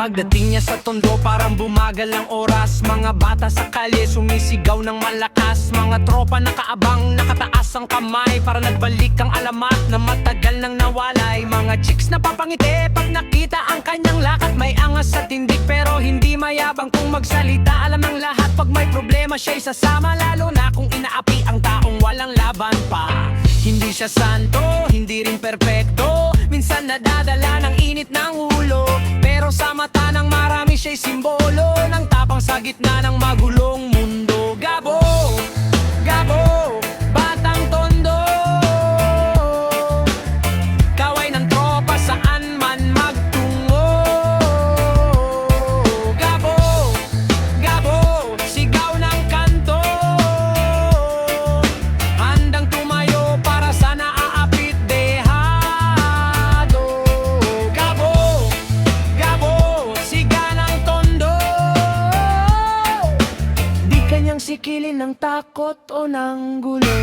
Pagdating niya sa tondo parang bumagal ang oras. Mga bata sa kalye sumisigaw ng malakas. Mga tropa nakaabang, nakataas ang kamay para nagbalik ang alamat na matagal nang nawalay. Mga chicks na papangiti pag nakita ang kanyang lakat. May angas sa tindig pero hindi mayabang kung magsalita. Alam ng lahat pag may problema siya'y sasama, lalo na kung inaapi ang taong walang laban pa. Hindi siya santo, hindi rin perpekto. Minsan nadadala ng init ng ulo, pero sa mata ng marami siya'y simbolo ng tapang sa gitna ng magulong mundo. Gabo, Gabo, batang tondo, kaway ng tropa saan man magtungo. Gabo, Gabo, sigaw ng kanto, handang tumayo para sa naaapit dehado. Gabo, Gabo, siga ng tondo, di kanyang sikilin ng takot o ng gulo.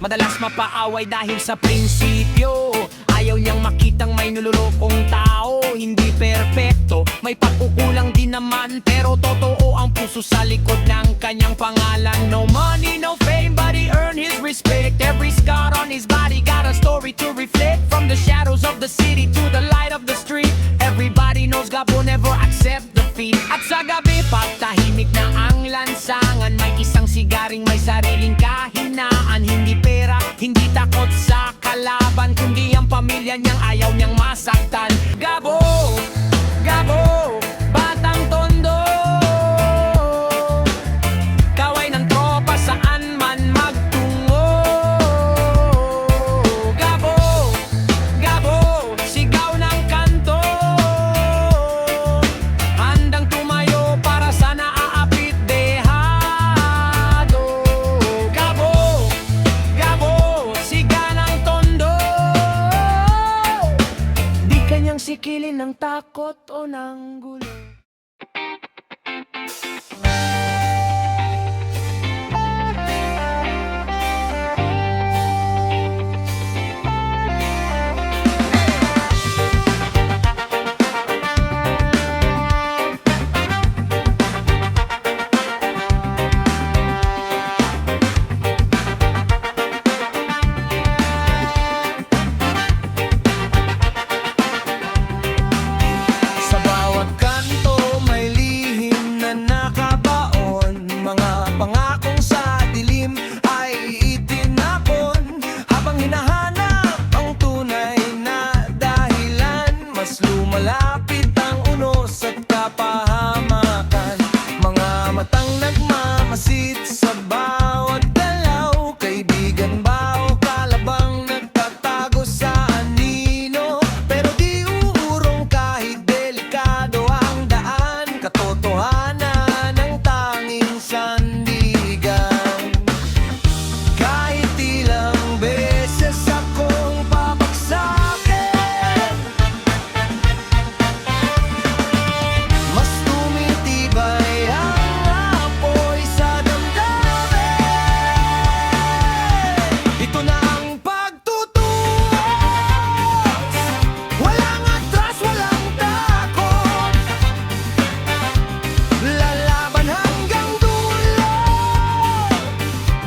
Madalas mapaaway dahil sa prinsipyo, ayaw niyang makitang may nululokong tao. Hindi perpekto, may pagkukulang din naman, pero totoo ang puso sa likod ng kanyang pangalan. No money, no fame, but he earned his respect. Every scar on his body got a story to reflect. From the shadows of the city to the light of the street, everybody knows Gabo never accept defeat. At sa gabi pagtahimik na ang lansangan, may isang sigaring may sariling kahinaan. Hindi pera, hindi takot sa kalaban, kundi ang pamilya niyang ayaw niyang masaktan. Gabo, Gabo, batang tondo, kaway ng tropa saan man magtungo. Gabo, Gabo, sigaw ng kanto, handang tumayo para sa naaapit dehado. Gabo, Gabo, siga ng tondo, di kanyang sikilin ng takot o ng gulo. Sa bawat kanto may lihim na nakabaon, mga pangakong sa dilim ay itinapon. Habang hinahanap ang tunay na dahilan, mas lumalapit ang unos at kapahamakan. Mga matang nagmamasid sa bawat galaw, kaibigan ba o kalabang nagtatago sa anino? Pero di uurong kahit delikado ang daan, katotohanan ng tanging sandigan. Kahit ilang beses akong pabagsakin, mas tumitibay ang apoy sa damdamin. Ito na ang pagtutuos, walang atras, walang takot. Lalaban hanggang dulo,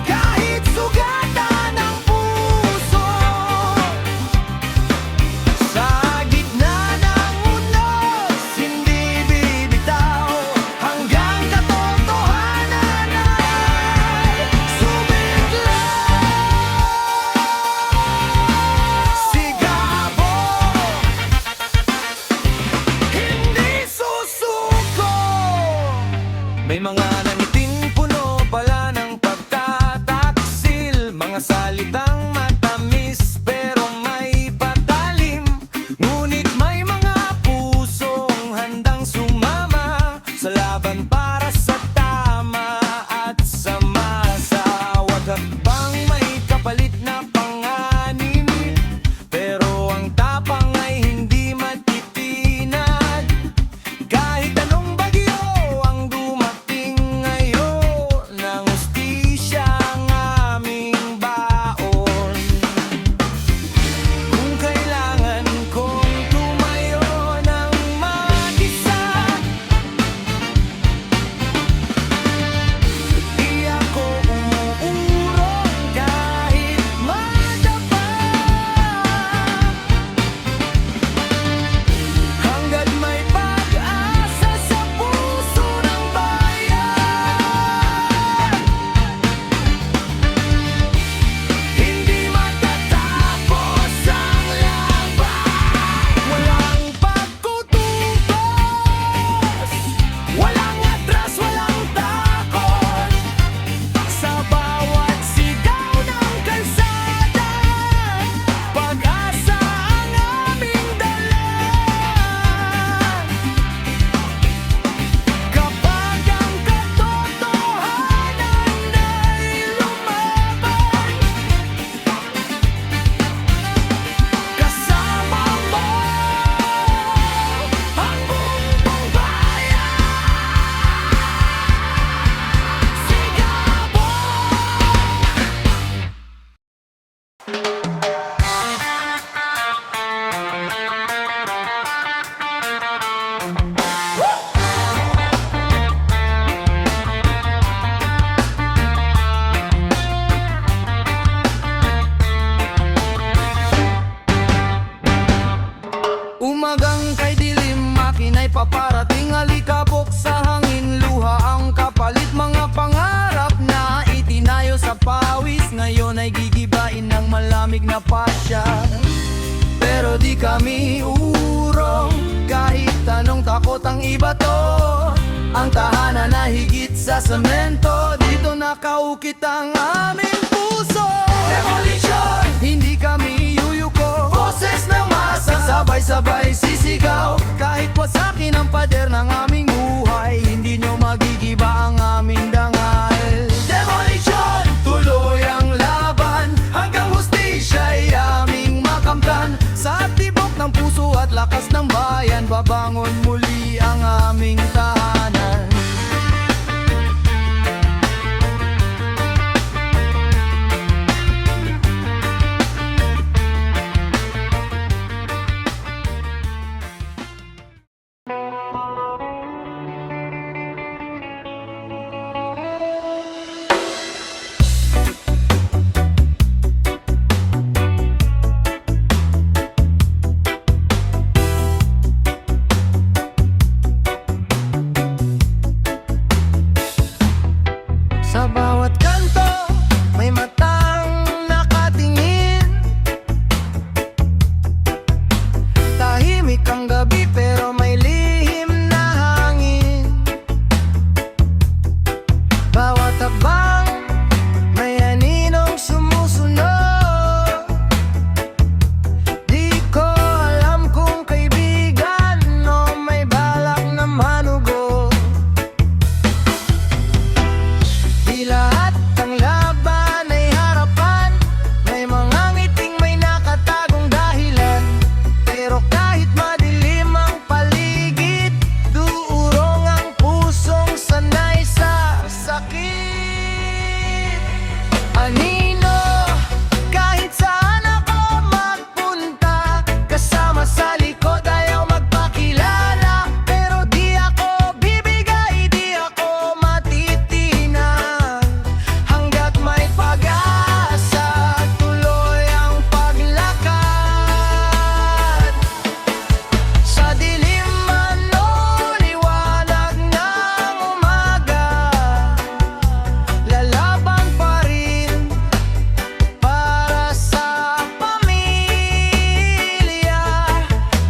kahit sugatan ang puso. Sa gitna ng unos, hindi bibitaw, hanggang katotohanan ay sumigla. Si Gabo, hindi susuko. May mga nangiting puno pala ng pagtataksil, mga salitang matamis pero may patalim. Ngunit may mga pusong handang sumama sa laban para sa tama at sa masa. Waghak bang may kapalit na panganib, pero ang tapang ay hindi matitinag. Kahit anong bagyo ang dumating ngayon, ng hustisya ang aming baon. napasya. Pero di kami urong, kahit anong takot ang iba to. Ang tahanan na higit sa semento, dito nakaukit ang aming puso. Demolition! Hindi kami yuyuko, boses ng masa, sabay-sabay sisigaw. Kahit wasakin ang pader ng aming buhay, hindi nyo magigiba ang aming dangal. Demolition! Tuloy ang laban, hanggang hustisya'y aming makamtan. Sa tibok ng puso at lakas ng bayan, babangon muli ang aming tahanan. Sa bawat kanto, may matang nakatingin. Tahimik ang gabi pero may lihim na hangin. Bawat habang, may aninong sumusunod. Di ko alam kung kaibigan o may balak na manugot. Di lahat ng laban ay harapan, may mga ngiting may nakatagong dahilan. Pero kahit madilim ang paligid, duurong ang pusong sanay sa sakit. Anino, kahit saan ako magpunta, kasama sa likod ayaw magpakilala. Pero di ako bibigay, di ako matitinag. Hanggat may pag-asa, tuloy ang paglakad. Sa dilim man o liwanag ng umaga, lalaban pa rin para sa pamilya.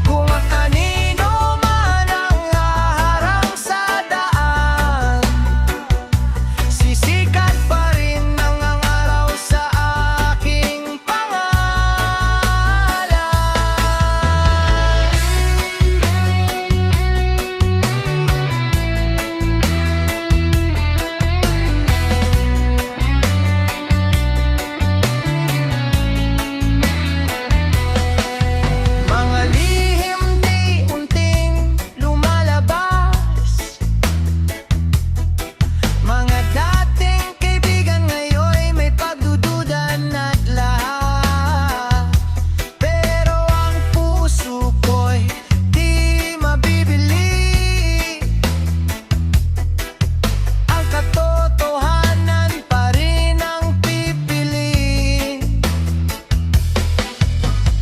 Kung ang kanino man ang haharang sa daan, sisikat pa rin ang araw sa aking pangalan. Mga lihim di unting lumalabas, mga dating kaibigan ngayon'y may pagdududan at lahat. Pero ang puso ko'y di mabibili. Ang katotohanan pa rin ang pipili.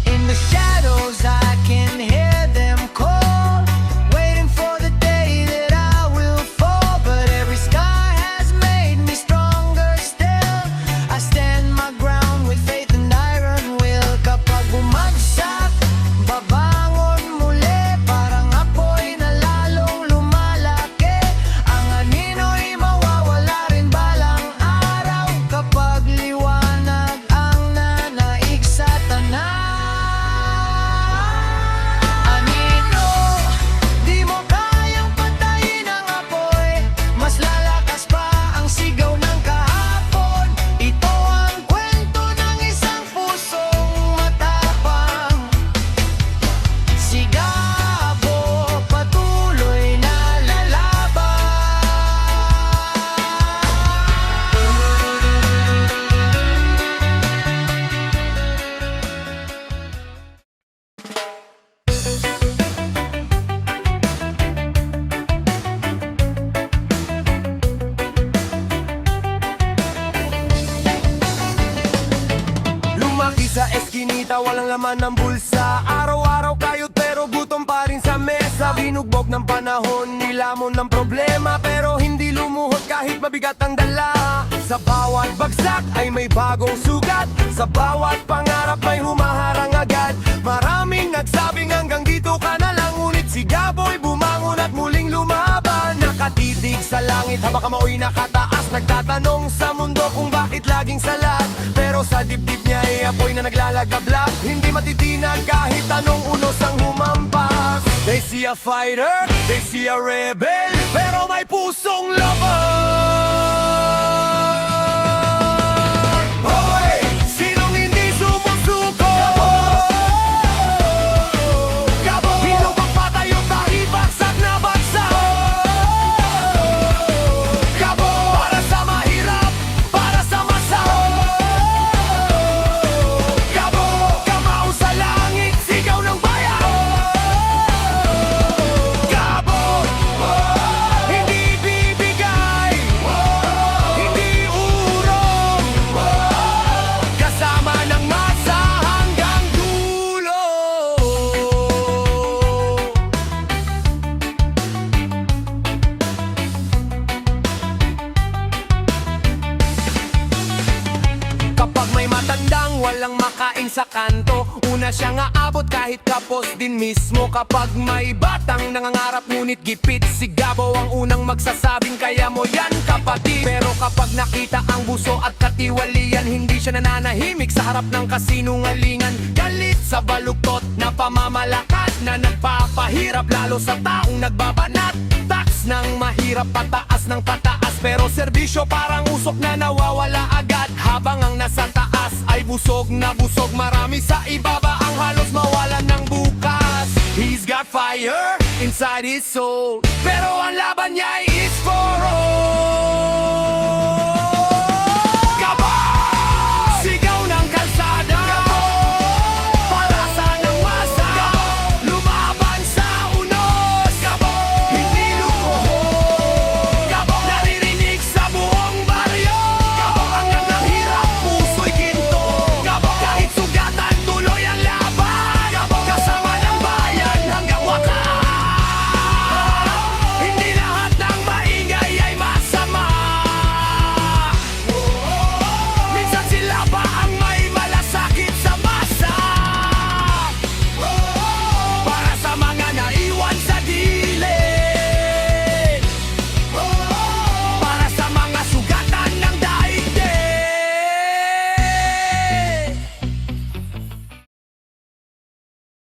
In the shadows I can hear them call, waiting for the day that I will fall. But every sky has made me stronger still. I stand my ground with faith and iron will. Kapag bumagsak, babangon muli. Parang apoy na lalong lumalaki. Ang anino'y mawawala rin balang araw, kapag liwanag ang nanaig sa tanan. Anino, di mo kayang patayin ang apoy, mas lalakas pa ang sigaw ng kahapon. Ito ang kwento ng isang pusong matapang. Sigabo, patuloy na lalaban. Lumaki sa eskinita, walang laman ng bulsa. Araw-araw kayo pero gutom pa rin sa mesa. Binugbog ng panahon, nilamon ng problema, pero hindi lumuhod kahit mabigat ang dala. Sa Sa bawat bagsak ay may bagong sugat, sa bawat pangarap may humaharang agad. Maraming nagsabing hanggang dito ka na lang, ngunit si Gabo'y bumangon at muling lumaban. Nakatitig sa langit habang kamoy nakataas, nagtatanong sa mundo kung bakit laging salat. Pero sa dibdib niya ay apoy na naglalagablak, hindi matitinag kahit anong unos ang humampas. They see a fighter, they see a rebel, pero may pusong lover. Hoy! Sinong hindi sumusuko? Gabo! Sino bang patayo kahit bagsak na bagsak? Gabo! Para sa mahirap, para sa masama. Gabo! Kamao sa langit, sigaw ng bayan. Gabo! Hindi bibigay, hindi urong, kasama ng masa hanggang dulo. Kapag may matandang walang makain sa kanto, una siyang aabot kahit kapos din mismo. Kapag may batang nangangarap ngunit gipit, si Gabo ang unang magsasabing kaya mo yan kapatid. Pero kapag nakita ang buso at katiwalian, hindi siya nananahimik sa harap ng kasinungalingan. Galit sa baluktot na pamamalakad na nagpapahirap lalo sa taong nagbabanat. Tax ng mahirap, pataas ng pataas, pero serbisyo parang usok na nawawala agad. Habang ang nasa taas ay busog na busog, marami sa ibaba ang halos mawalan ng bukas. He's got fire inside his soul, pero ang laban niya is